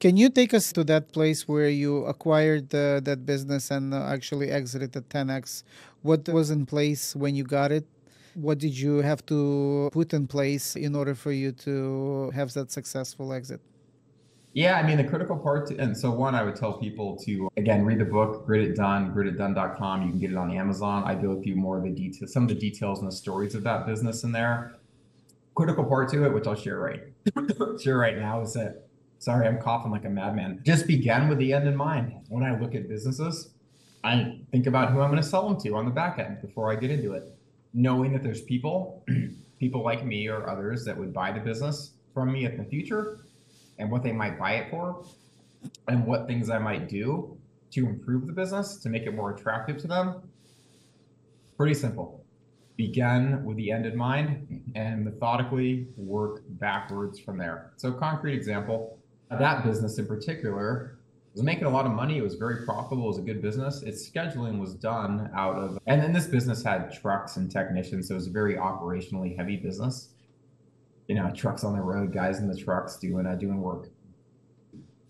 Can you take us to that place where you acquired that business and actually exited at 10x? What was in place when you got it? What did you have to put in place in order for you to have that successful exit? Yeah, I mean, the critical part, and so one, I would tell people to, again, read the book, Grit It Done, grititdone.com. You can get it on Amazon. I go through more of the details, some of the details and the stories of that business in there. Critical part to it, which I'll share share right now, is that, sorry, I'm coughing like a madman. Just begin with the end in mind. When I look at businesses, I think about who I'm going to sell them to on the back end before I get into it, knowing that there's people, people like me or others that would buy the business from me in the future and what they might buy it for and what things I might do to improve the business to make it more attractive to them. Pretty simple. Begin with the end in mind and methodically work backwards from there. So, concrete example, that business in particular was making a lot of money. It was very profitable. It was a good business. Its scheduling was done out of, and then this business had trucks and technicians. So it was a very operationally heavy business. You know, trucks on the road, guys in the trucks doing work.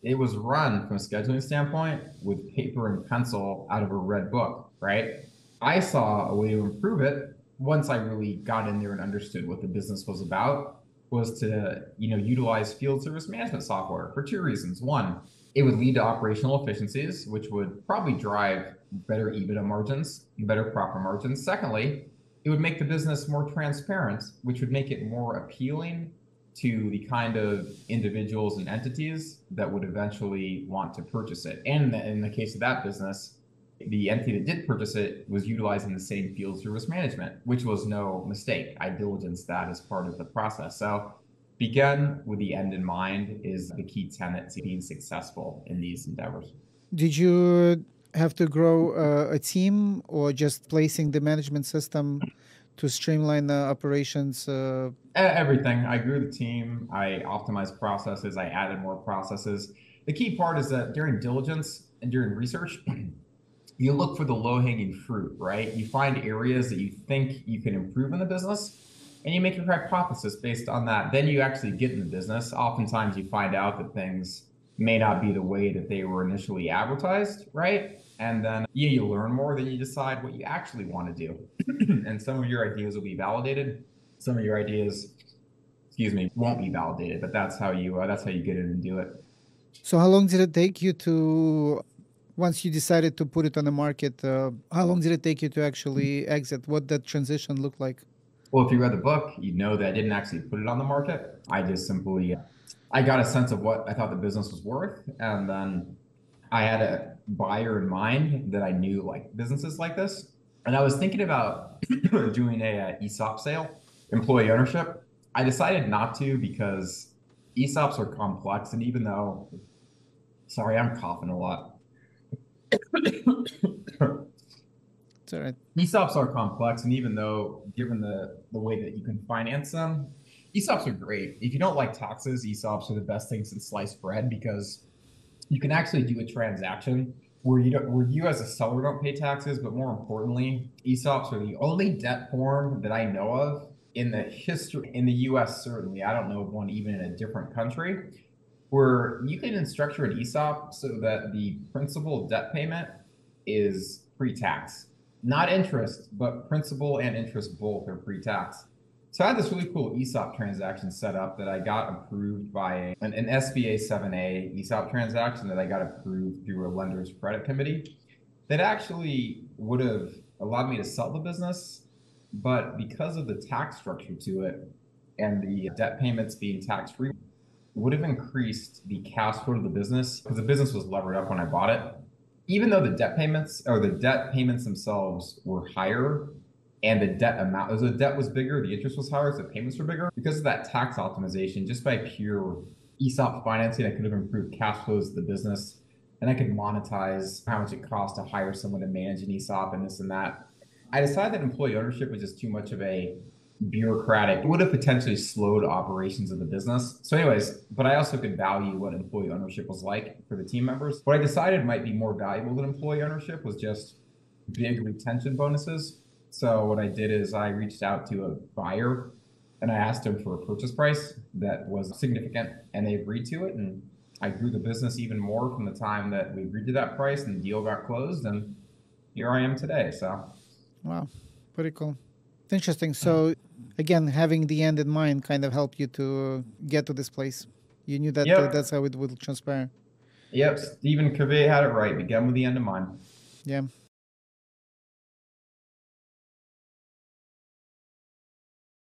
It was run from a scheduling standpoint with paper and pencil out of a red book, right? I saw a way to improve it once I really got in there and understood what the business was about, was to, utilize field service management software for two reasons. One, it would lead to operational efficiencies, which would probably drive better EBITDA margins, better profit margins. Secondly, it would make the business more transparent, which would make it more appealing to the kind of individuals and entities that would eventually want to purchase it. And in the case of that business, the entity that did purchase it was utilizing the same field service management, which was no mistake. I diligenced that as part of the process. So begin with the end in mind is the key tenet to being successful in these endeavors. Did you have to grow a team or just placing the management system to streamline the operations? Everything. I grew the team. I optimized processes. I added more processes. The key part is that during diligence and during research, you look for the low-hanging fruit, right? You find areas that you think you can improve in the business, and you make your hypothesis based on that. Then you actually get in the business. Oftentimes you find out that things may not be the way that they were initially advertised, right? And then you learn more, then you decide what you actually want to do. And some of your ideas will be validated. Some of your ideas, won't be validated, but that's how you get in and do it. So how long did it take you to, once you decided to put it on the market, how long did it take you to actually exit? What that transition looked like? Well, if you read the book, you know that I didn't actually put it on the market. I just simply, I got a sense of what I thought the business was worth. And then I had a buyer in mind that I knew like businesses like this. And I was thinking about doing a ESOP sale, employee ownership. I decided not to because ESOPs are complex. And even though, sorry, I'm coughing a lot. It's all right. ESOPs are complex, and even though, given the way that you can finance them, ESOPs are great. If you don't like taxes, ESOPs are the best thing since sliced bread because you can actually do a transaction where you as a seller don't pay taxes, but more importantly, ESOPs are the only debt form that I know of in the history in the U.S. Certainly, I don't know of one even in a different country where you can structure an ESOP so that the principal debt payment is pre-tax. Not interest, but principal and interest both are pre-tax. So I had this really cool ESOP transaction set up that I got approved by an SBA 7A ESOP transaction that I got approved through a lender's credit committee that actually would have allowed me to sell the business. But because of the tax structure to it and the debt payments being tax-free, would have increased the cash flow of the business because the business was levered up when I bought it. Even though the debt payments themselves were higher and the debt amount, as the debt was bigger, the interest was higher, so the payments were bigger. Because of that tax optimization, just by pure ESOP financing, I could have improved cash flows of the business and I could monetize how much it costs to hire someone to manage an ESOP and this and that. I decided that employee ownership was just too much of a bureaucratic, it would have potentially slowed operations of the business. So anyways, but I also could value what employee ownership was like for the team members. What I decided might be more valuable than employee ownership was just big retention bonuses. So what I did is I reached out to a buyer and I asked him for a purchase price that was significant and they agreed to it. And I grew the business even more from the time that we agreed to that price and the deal got closed. And here I am today. So, Wow, pretty cool. Interesting. So, again, having the end in mind kind of helped you to get to this place. You knew that that's yep. how it would transpire. Yep. Stephen Covey had it right. Began with the end in mind. Yeah.